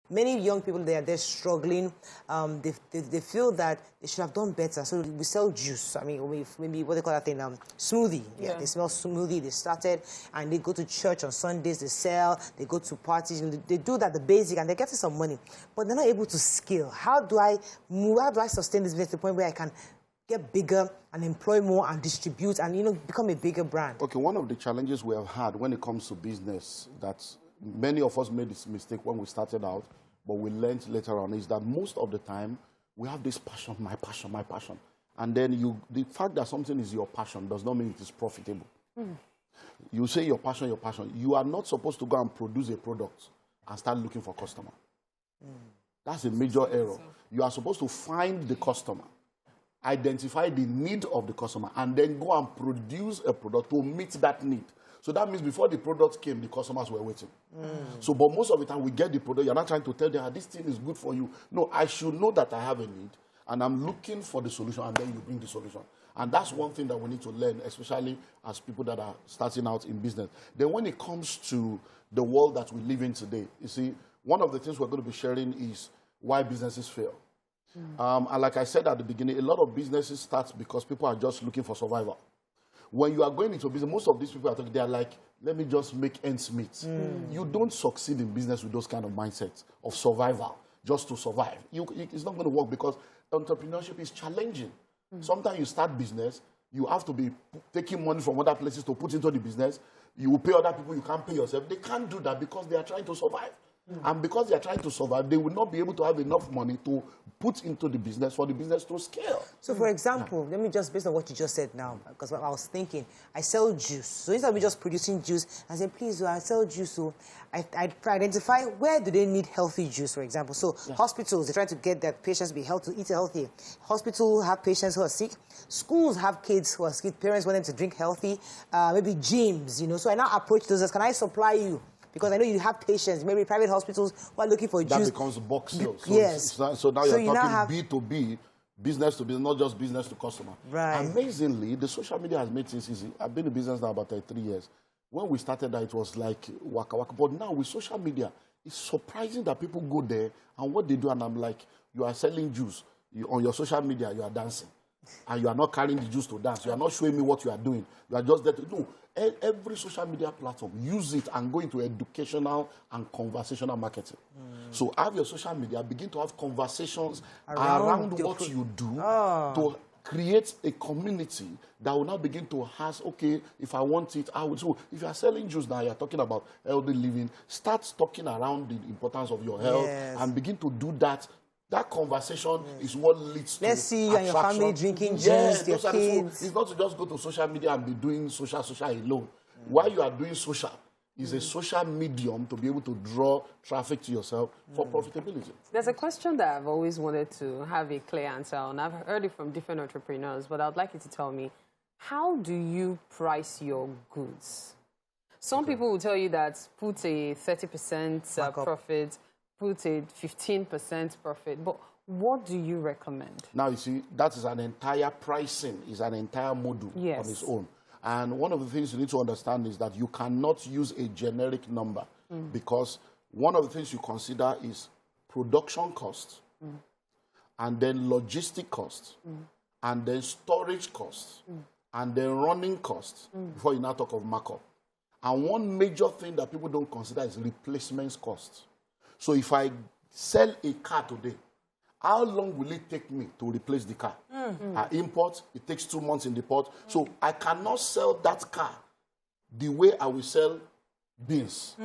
many young people there, they're struggling. They feel that they should have done better. So we sell juice. I mean, maybe what they call that thing, smoothie. Yeah, they smell smoothie. They started, and they go to church on Sundays. They sell. They go to parties. They do that, the basic, and they're getting some money. But they're not able to scale. How do I move? How do I sustain this business to the point where I can get bigger and employ more and distribute and, become a bigger brand? Okay, one of the challenges we have had when it comes to business that many of us made this mistake when we started out, but we learned later on, is that most of the time we have this passion, my passion, my passion. And then the fact that something is your passion does not mean it is profitable. You say your passion, your passion. You are not supposed to go and produce a product and start looking for customer. That's a major error. You are supposed to find the customer, identify the need of the customer, and then go and produce a product to meet that need. So that means before the product came, the customers were waiting. So, but most of the time we get the product, you're not trying to tell them, this thing is good for you. No, I should know that I have a need, and I'm looking for the solution, and then you bring the solution. And that's one thing that we need to learn, especially as people that are starting out in business. Then when it comes to the world that we live in today, you see, one of the things we're going to be sharing is why businesses fail. And like I said at the beginning, a lot of businesses start because people are just looking for survival. When you are going into business, most of these people they are like, let me just make ends meet. You don't succeed in business with those kind of mindsets of survival, just to survive. It's not going to work because entrepreneurship is challenging. Sometimes you start business, you have to be taking money from other places to put into the business. You will pay other people, you can't pay yourself. They can't do that because they are trying to survive. And because they are trying to survive, they will not be able to have enough money to put into the business for the business to scale. So, for example, let me just, based on what you just said now, because I was thinking, I sell juice. So instead of me just producing juice, I said, please, I sell juice. So I identify where do they need healthy juice, for example. So hospitals, they try to get their patients to be healthy, eat healthy. Hospitals have patients who are sick. Schools have kids who are sick. Parents want them to drink healthy. Maybe gyms, So I now approach those as, can I supply you? Because I know you have patients, maybe private hospitals who are looking for juice. That becomes box sales. Yes. So now you're talking B2B, business to business, not just business to customer. Right. Amazingly, the social media has made things easy. I've been in business now about 3 years. When we started that, it was like waka waka. But now with social media, it's surprising that people go there and what they do. And I'm like, you are selling juice. On your social media, you are dancing. And you are not carrying the juice to dance. You are not showing me what you are doing. You are just there to do. Every social media platform, use it and go into educational and conversational marketing. So have your social media, begin to have conversations around what you do to create a community that will now begin to ask, okay, if I want it, I will. So if you are selling juice now, you're talking about healthy living, start talking around the importance of your health and begin to do that. That conversation is what leads to Let's see you and your family drinking juice, your kids. It's not to just go to social media and be doing social alone. While you are doing social, is a social medium to be able to draw traffic to yourself for profitability. There's a question that I've always wanted to have a clear answer on. I've heard it from different entrepreneurs, but I'd like you to tell me, how do you price your goods? Some people will tell you that put a 30% profit, put a 15% profit, but what do you recommend? Now, you see, that is an entire pricing, is an entire module on its own. And one of the things you need to understand is that you cannot use a generic number because one of the things you consider is production costs, and then logistic costs, and then storage costs, and then running costs, before you now talk of markup. And one major thing that people don't consider is replacement costs. So if I sell a car today, how long will it take me to replace the car? I import, it takes 2 months in the port. So I cannot sell that car the way I will sell beans.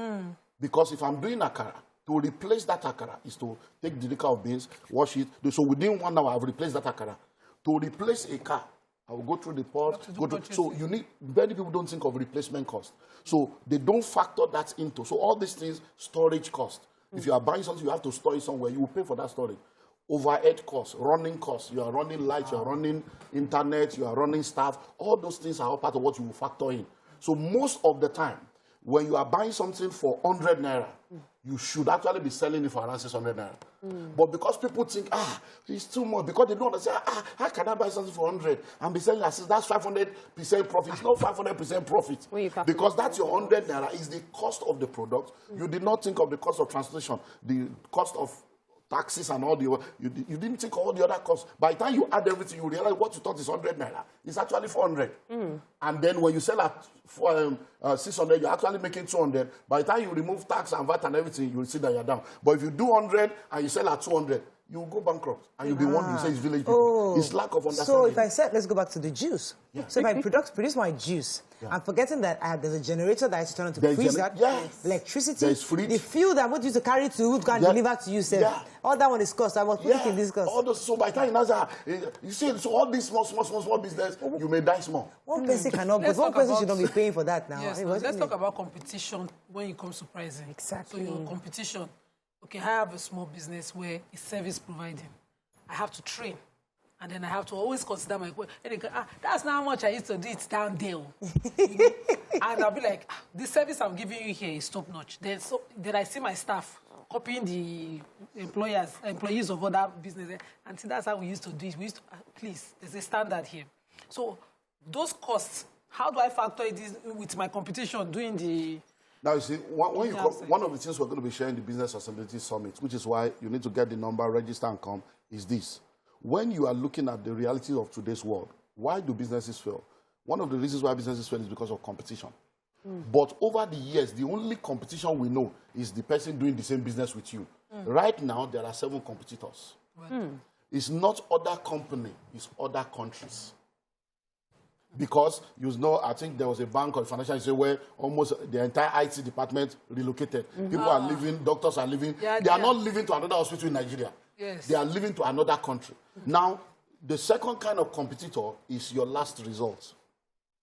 Because if I'm doing akara, to replace that akara is to take the liquor of beans, wash it. So within 1 hour, I've replaced that akara. To replace a car, I will go through the port. So you need, many people don't think of replacement cost. So they don't factor that into. So all these things, storage cost. If you are buying something, you have to store it somewhere. You will pay for that storage. Overhead costs, running costs. You are running lights, you are running internet, you are running staff. All those things are all part of what you will factor in. So most of the time, when you are buying something for 100 naira, you should actually be selling it for around 600 naira. But because people think, it's too much, because they don't understand, how can I buy something for 100 and be selling as that's 500% profit? It's not 500% profit. Because that's your 100 naira is the cost of the product. You did not think of the cost of transportation, the cost of taxes and all the you didn't think of all the other costs. By the time you add everything, you realize what you thought is 100 naira is actually 400. And then when you sell at 600, you're actually making 200. By the time you remove tax and VAT and everything, you will see that you're down. But if you do 100 and you sell at 200, you will go bankrupt and you'll be one you say it's village people. It's lack of understanding. So if I said, let's go back to the juice. So if I produce my juice, I'm forgetting that there's a generator that I have to turn on to freeze that. Electricity. There's fridge. The fuel that I'm going to use to carry to go and deliver to you, sir. All that one is cost. I must put it in this cost. So by the time you see, so all these small business, you may die small. One person cannot, but one person should not be paying for that now. Yes, let's talk about competition when it comes to pricing. Exactly. So your competition. Okay, I have a small business where it's service providing. I have to train. And then I have to always consider my... that's not how much I used to do it down there. And I'll be like, this service I'm giving you here is top-notch. Then I see my staff copying the employees of other businesses. And see, that's how we used to do it. We used to, please, there's a standard here. So those costs, how do I factor it with my competition doing the... Now, you see, one of the things we're going to be sharing the Business Sustainability Summit, which is why you need to get the number, register, and come, is this. When you are looking at the reality of today's world, why do businesses fail? One of the reasons why businesses fail is because of competition. But over the years, the only competition we know is the person doing the same business with you. Right now, there are 7 competitors. It's not other company, it's other countries. Because, you know, I think there was a bank or financial institution where almost the entire IT department relocated. People are leaving, doctors are leaving. They are not leaving to another hospital in Nigeria. They are leaving to another country. Now, the second kind of competitor is your last result.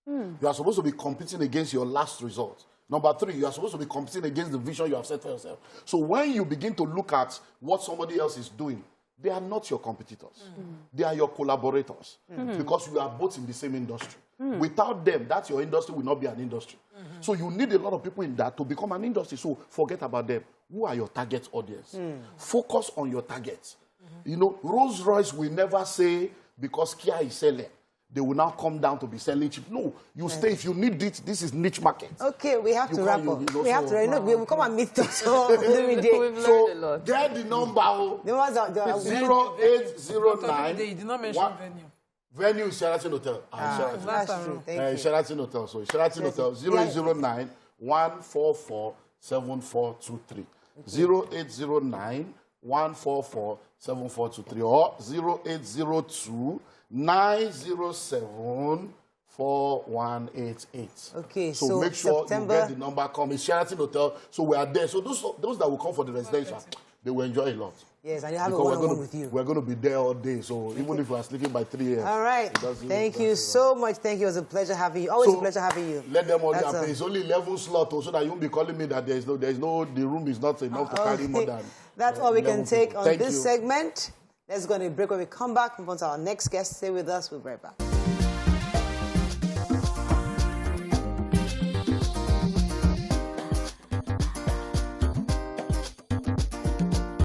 You are supposed to be competing against your last result. Number 3, you are supposed to be competing against the vision you have set for yourself. So when you begin to look at what somebody else is doing, they are not your competitors. They are your collaborators. Because you are both in the same industry. Without them, that your industry will not be an industry. So you need a lot of people in that to become an industry. So forget about them. Who are your target audience? Focus on your targets. You know, Rolls-Royce will never say, because Kia is selling, they will now come down to be selling cheap. No, you stay. If you need it, this is niche market. Okay, we have to wrap up. We have to. We will come and meet us. So get the number. The ones out there. 0809. They did not mention venue. Venue is Sheraton Hotel. That's true. Thank you. Sheraton Hotel. So Sheraton Hotel 0809 144 7423. 0809 144 7423 or 0802 907 4188. Okay, so make sure you get the number. Come. It's Sheraton Hotel. So we are there. So those that will come for the residential, they will enjoy a lot. Yes, and you have a one-on-one with you. We're going to be there all day. So even if we are sleeping by 3 a.m. All right. Thank you so much. Thank you. It was a pleasure having you. Always a pleasure having you. Let them all happen. It's only 11 slots, so that you won't be calling me that the room is not enough to carry more than. That's all we can take on this segment. Let's go on a break. When we come back, move on to our next guest. Stay with us. We'll be right back.